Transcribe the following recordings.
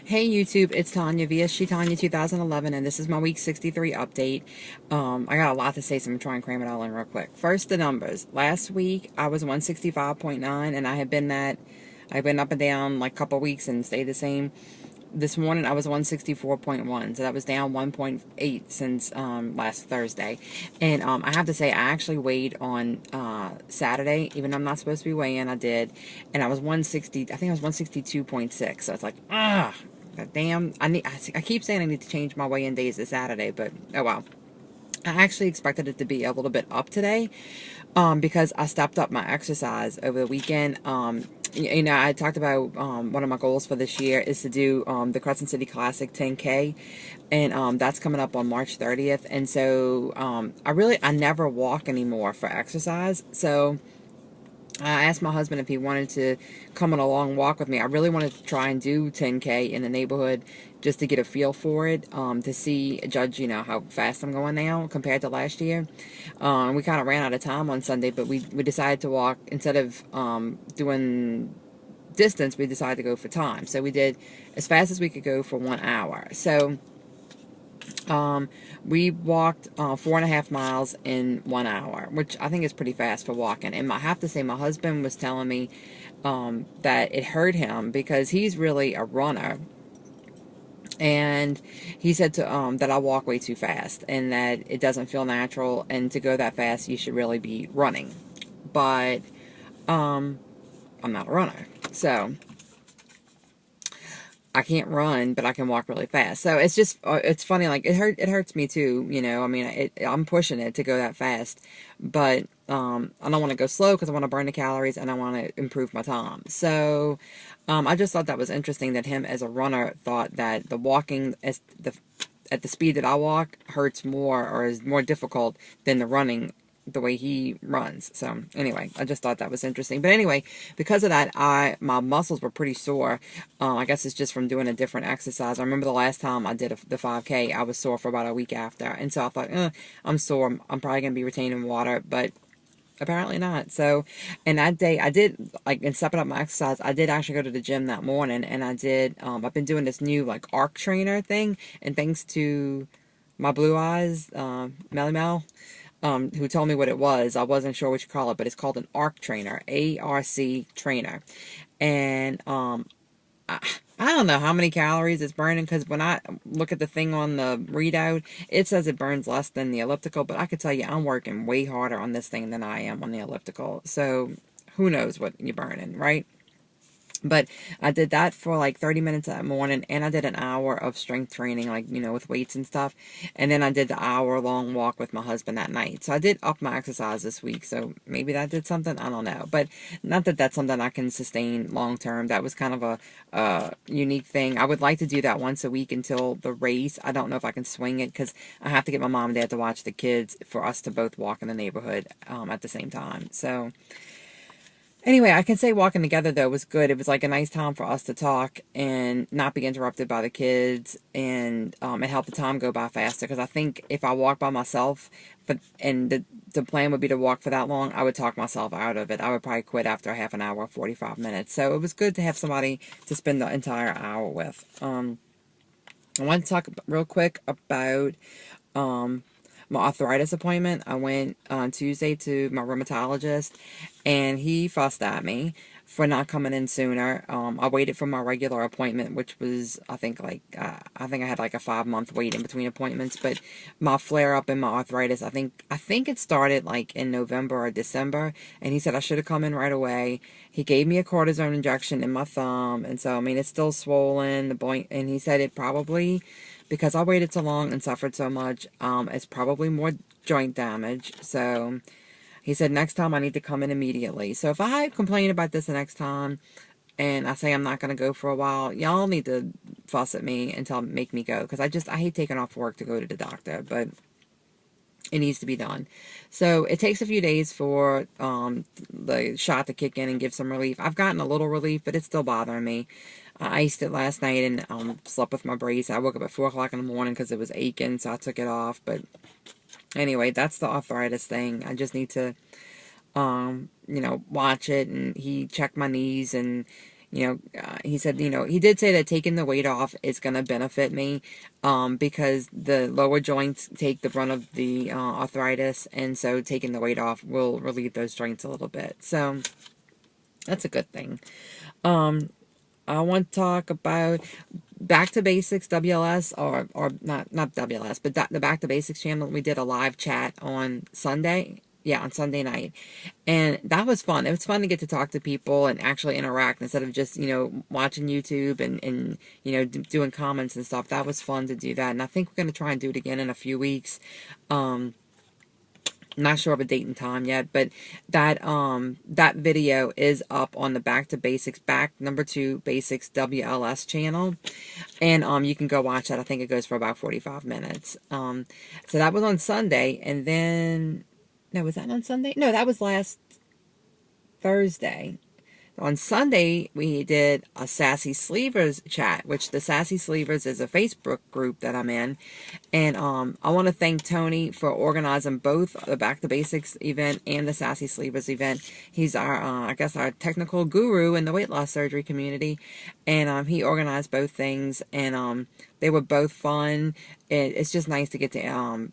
Hey YouTube, it's Tanya, VSG Tanya 2011, and this is my week 63 update. I got a lot to say, so I'm going to try and cram it all in real quick. First, the numbers. Last week, I was 165.9, and I've been up and down like a couple weeks and stayed the same. This morning, I was 164.1, so that was down 1.8 since last Thursday. And I have to say, I actually weighed on Saturday, even though I'm not supposed to be weighing, I did. And I was 160, I think I was 162.6, so it's like, damn, I keep saying I need to change my weigh-in days to Saturday, but oh well. I actually expected it to be a little bit up today, because I stepped up my exercise over the weekend. You know, I talked about one of my goals for this year is to do the Crescent City Classic 10K, and that's coming up on March 30th. And so I never walk anymore for exercise, so I asked my husband if he wanted to come on a long walk with me. I really wanted to try and do 10K in the neighborhood just to get a feel for it, to judge, you know, how fast I'm going now compared to last year. We kind of ran out of time on Sunday, but we decided to walk, instead of doing distance, we decided to go for time. So we did as fast as we could go for 1 hour. So we walked 4.5 miles in 1 hour, which I think is pretty fast for walking. And I have to say, my husband was telling me that it hurt him because he's really a runner. And he said that I walk way too fast and that it doesn't feel natural. And to go that fast, you should really be running. But I'm not a runner. So I can't run, but I can walk really fast. So it's just, it's funny, like, it hurts me too, you know. I mean, I'm pushing it to go that fast, but I don't want to go slow because I want to burn the calories and I want to improve my time. So I just thought that was interesting that him as a runner thought that the walking at the speed that I walk hurts more or is more difficult than the running the way he runs. So anyway, I just thought that was interesting. But anyway, because of that, my muscles were pretty sore. I guess it's just from doing a different exercise. I remember the last time I did the 5K, I was sore for about a week after. And so I thought, I'm sore. I'm probably going to be retaining water, but apparently not. So, and that day I did, like, in stepping up my exercise, I did actually go to the gym that morning, and I did, I've been doing this new, like, arc trainer thing, and thanks to my blue eyes, Melly Mel, who told me what it was. I wasn't sure what you call it, but it's called an ARC trainer, ARC trainer. And I don't know how many calories it's burning, because when I look at the thing on the readout, it says it burns less than the elliptical, but I could tell you I'm working way harder on this thing than I am on the elliptical. So who knows what you're burning, right? But I did that for like 30 minutes that morning, and I did an hour of strength training, like, you know, with weights and stuff. And then I did the hour-long walk with my husband that night. So I did up my exercise this week. So maybe that did something. I don't know. But not that that's something I can sustain long-term. That was kind of a unique thing. I would like to do that once a week until the race. I don't know if I can swing it because I have to get my mom and dad to watch the kids for us to both walk in the neighborhood at the same time. So anyway, I can say walking together, though, was good. It was like a nice time for us to talk and not be interrupted by the kids, and it helped the time go by faster. Because I think if I walked by myself, and the plan would be to walk for that long, I would talk myself out of it. I would probably quit after half an hour, 45 minutes. So it was good to have somebody to spend the entire hour with. I want to talk real quick about my arthritis appointment. I went on Tuesday to my rheumatologist, and he fussed at me for not coming in sooner. I waited for my regular appointment, which was, I think I had like a 5-month wait in between appointments. But my flare up in my arthritis, I think it started like in November or December, and he said I should have come in right away. He gave me a cortisone injection in my thumb, and so I mean it's still swollen. And he said it probably, because I waited so long and suffered so much, it's probably more joint damage. So he said next time I need to come in immediately. So if I complain about this the next time and I say I'm not going to go for a while, y'all need to fuss at me and make me go. Because I hate taking off work to go to the doctor, but it needs to be done. So it takes a few days for the shot to kick in and give some relief. I've gotten a little relief, but it's still bothering me. I iced it last night and slept with my brace. I woke up at 4 o'clock in the morning because it was aching, so I took it off. But anyway, that's the arthritis thing. I just need to, watch it. And he checked my knees, and he said, he did say that taking the weight off is going to benefit me, because the lower joints take the brunt of the arthritis, and so taking the weight off will relieve those joints a little bit. So that's a good thing. I want to talk about Back to Basics WLS, or not WLS, but the Back to Basics channel. We did a live chat on Sunday. Yeah, on Sunday night. And that was fun. It was fun to get to talk to people and actually interact instead of just, watching YouTube and doing comments and stuff. That was fun to do that. And I think we're going to try and do it again in a few weeks. Not sure of a date and time yet, but that video is up on the Back to Basics, number 2 Basics WLS channel, and you can go watch that. I think it goes for about 45 minutes. So that was on Sunday, and then was that on Sunday? No, that was last Thursday. On Sunday, we did a Sassy Sleevers chat, which the Sassy Sleevers is a Facebook group that I'm in. And I want to thank Tony for organizing both the Back to Basics event and the Sassy Sleevers event. He's our, I guess, our technical guru in the weight loss surgery community. And he organized both things, and they were both fun. It's just nice to get to,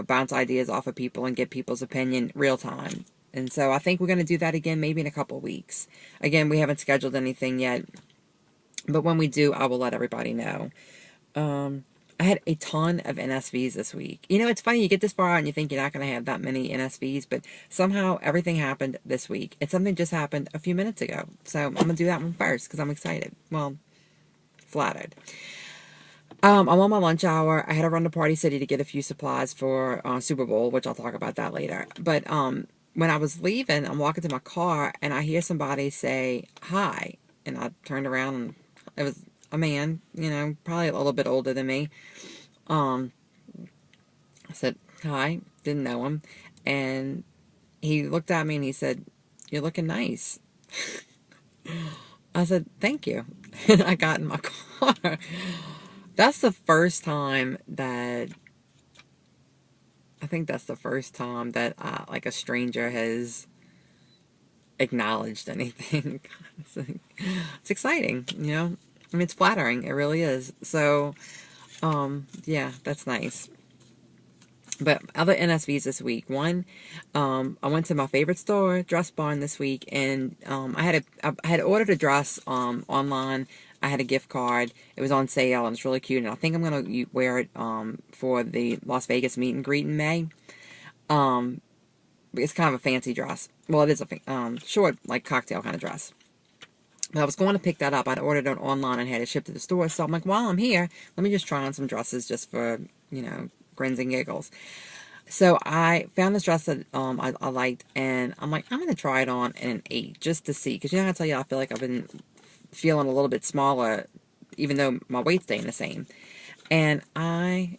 bounce ideas off of people and get people's opinion real time. And so I think we're going to do that again, maybe in a couple of weeks. Again, we haven't scheduled anything yet, but when we do, I will let everybody know. I had a ton of NSVs this week. It's funny, you get this far out and you think you're not going to have that many NSVs, but somehow everything happened this week. And something just happened a few minutes ago. So I'm going to do that one first because I'm excited. Well, flattered. I'm on my lunch hour. I had to run to Party City to get a few supplies for Super Bowl, which I'll talk about that later. But when I was leaving, I'm walking to my car, and I hear somebody say, hi. And I turned around, and it was a man, probably a little bit older than me. I said, hi, didn't know him. And he looked at me, and he said, you're looking nice. I said, thank you. And I got in my car. That's the first time that... I think that's the first time that like a stranger has acknowledged anything. It's exciting, I mean, it's flattering. It really is. So, yeah, that's nice. But other NSVs this week. One, I went to my favorite store, Dress Barn, this week, and I had ordered a dress online. I had a gift card. It was on sale, and it's really cute. And I think I'm going to wear it for the Las Vegas meet and greet in May. It's kind of a fancy dress. Well, it is a short, like, cocktail kind of dress. But I was going to pick that up. I'd ordered it online and had it shipped to the store. So I'm like, while I'm here, let me just try on some dresses just for, grins and giggles. So I found this dress that I liked, and I'm like, I'm going to try it on in an 8 just to see. Because, I tell you, I feel like I've been feeling a little bit smaller, even though my weight's staying the same. And I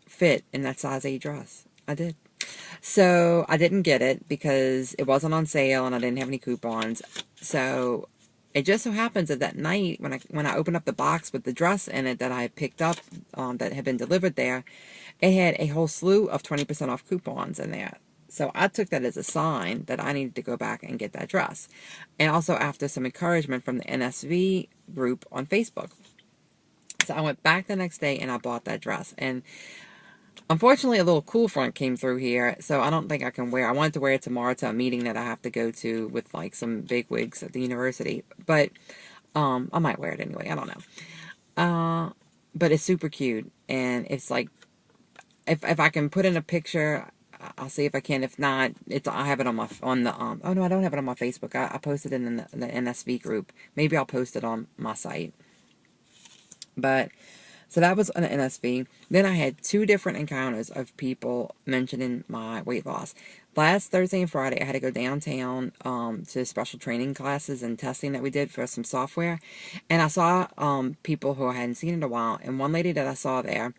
fit in that size 8 dress. I did. So I didn't get it because it wasn't on sale and I didn't have any coupons. So it just so happens that night when I opened up the box with the dress in it that I had picked up that had been delivered there, it had a whole slew of 20% off coupons in there. So I took that as a sign that I needed to go back and get that dress. And also after some encouragement from the NSV group on Facebook. So I went back the next day and I bought that dress. And unfortunately, a little cool front came through here, so I don't think I can wear. I wanted to wear it tomorrow to a meeting that I have to go to with like some big wigs at the university. But I might wear it anyway. I don't know. But it's super cute, and it's like if I can put in a picture, I'll see if I can. If not, I have it on the oh no, I don't have it on my Facebook. I posted it in the NSV group. Maybe I'll post it on my site. But so that was an NSV. Then I had 2 different encounters of people mentioning my weight loss. Last Thursday and Friday, I had to go downtown to special training classes and testing that we did for some software. And I saw people who I hadn't seen in a while. And one lady that I saw there,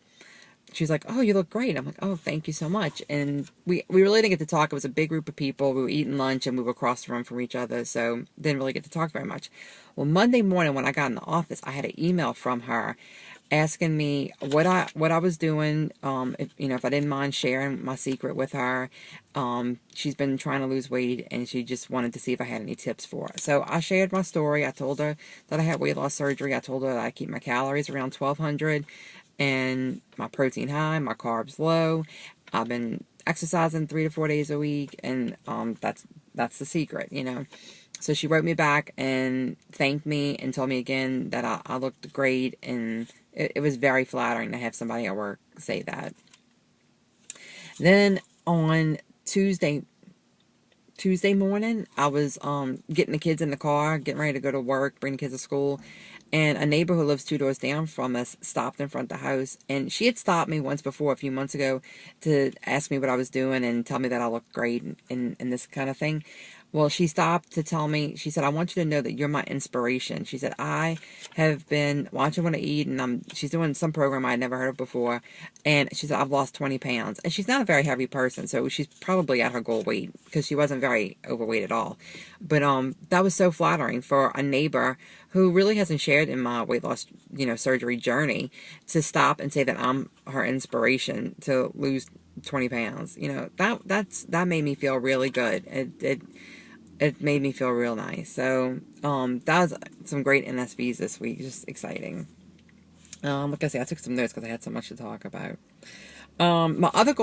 she's like, oh, you look great. I'm like, oh, thank you so much. And we really didn't get to talk. It was a big group of people. We were eating lunch and we were across the room from each other. So didn't really get to talk very much. Well, Monday morning when I got in the office, I had an email from her. asking me what I was doing. If if I didn't mind sharing my secret with her. She's been trying to lose weight, and she just wanted to see if I had any tips for her. So I shared my story. I told her that I had weight loss surgery. I told her that I keep my calories around 1,200 and my protein high, my carbs low. I've been exercising 3 to 4 days a week, and that's the secret. So she wrote me back and thanked me and told me again that I looked great, and it was very flattering to have somebody at work say that. Then on Tuesday morning, I was getting the kids in the car, getting ready to go to work, bring the kids to school, and a neighbor who lives 2 doors down from us stopped in front of the house, and she had stopped me once before a few months ago to ask me what I was doing and tell me that I looked great and this kind of thing. Well, she stopped to tell me, she said, I want you to know that you're my inspiration. She said, I have been watching what I eat, and she's doing some program I had never heard of before, and she said, I've lost 20 pounds. And she's not a very heavy person, so she's probably at her goal weight, because she wasn't very overweight at all. But that was so flattering for a neighbor who really hasn't shared in my weight loss, surgery journey, to stop and say that I'm her inspiration to lose 20 pounds. That made me feel really good. It made me feel real nice. So, that was some great NSVs this week. Just exciting. Like I say, I took some notes because I had so much to talk about. One of my other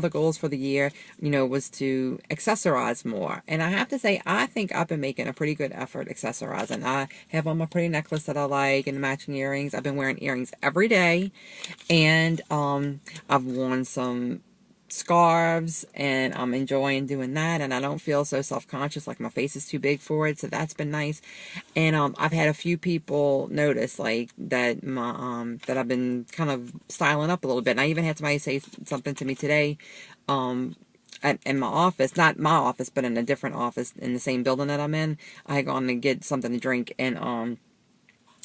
goals for the year, was to accessorize more. And I have to say, I think I've been making a pretty good effort accessorizing. I have on my pretty necklace that I like and matching earrings. I've been wearing earrings every day. And, I've worn some scarves, and I'm enjoying doing that, and I don't feel so self-conscious like my face is too big for it, so that's been nice. And I've had a few people notice like that that I've been kind of styling up a little bit, and I even had somebody say something to me today in my office, not my office, but in a different office in the same building that I'm in. I had gone to get something to drink and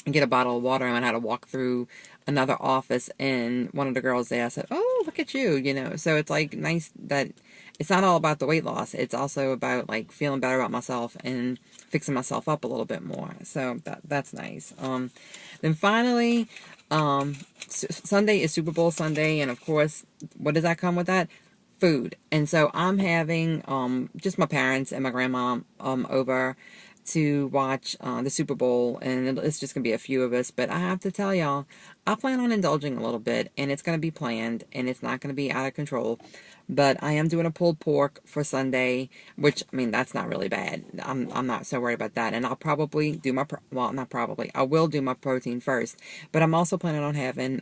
get a bottle of water, and I had to walk through another office, and one of the girls there said, oh, look at you, so it's like nice that it's not all about the weight loss. It's also about like feeling better about myself and fixing myself up a little bit more. So that's nice. Then finally, Sunday is Super Bowl Sunday, and of course, what does that come with that? Food. And so I'm having just my parents and my grandma over to watch the Super Bowl, and it's just going to be a few of us, but I have to tell y'all, I plan on indulging a little bit, and it's going to be planned, and it's not going to be out of control, but I am doing a pulled pork for Sunday, which, I mean, that's not really bad. I'm not so worried about that, and I'll probably do I will do my protein first, but I'm also planning on having,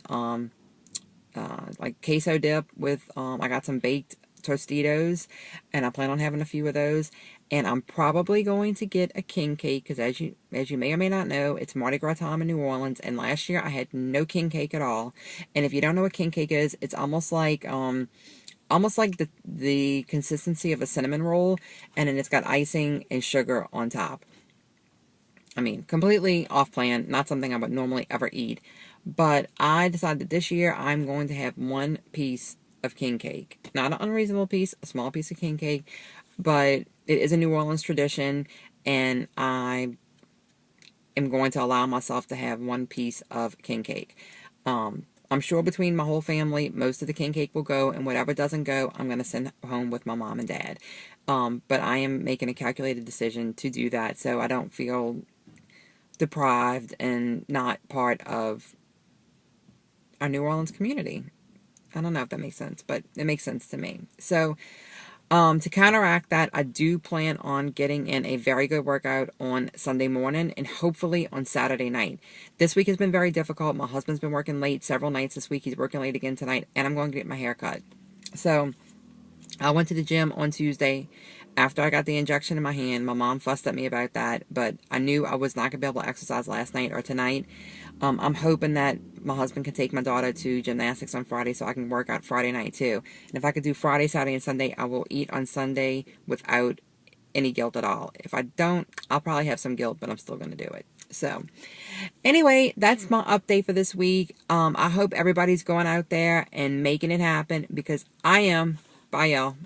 like queso dip with, I got some baked Tostitos, and I plan on having a few of those. And I'm probably going to get a king cake, because as you may or may not know, it's Mardi Gras time in New Orleans, and last year I had no king cake at all. And if you don't know what king cake is, it's almost like the consistency of a cinnamon roll, and then it's got icing and sugar on top. I mean, completely off plan, not something I would normally ever eat. But I decided that this year I'm going to have one piece of king cake. Not an unreasonable piece, a small piece of king cake, but it is a New Orleans tradition, and I am going to allow myself to have one piece of king cake. I'm sure between my whole family, most of the king cake will go, and whatever doesn't go, I'm going to send home with my mom and dad. But I am making a calculated decision to do that, so I don't feel deprived and not part of our New Orleans community. I don't know if that makes sense, but it makes sense to me. So, to counteract that, I do plan on getting in a very good workout on Sunday morning and hopefully on Saturday night. This week has been very difficult. My husband's been working late several nights this week. He's working late again tonight, and I'm going to get my hair cut. So I went to the gym on Tuesday after I got the injection in my hand. My mom fussed at me about that, but I knew I was not going to be able to exercise last night or tonight. I'm hoping that my husband can take my daughter to gymnastics on Friday so I can work out Friday night too. And if I could do Friday, Saturday, and Sunday, I will eat on Sunday without any guilt at all. If I don't, I'll probably have some guilt, but I'm still going to do it. So anyway, that's my update for this week. I hope everybody's going out there and making it happen, because I am. Bye, y'all.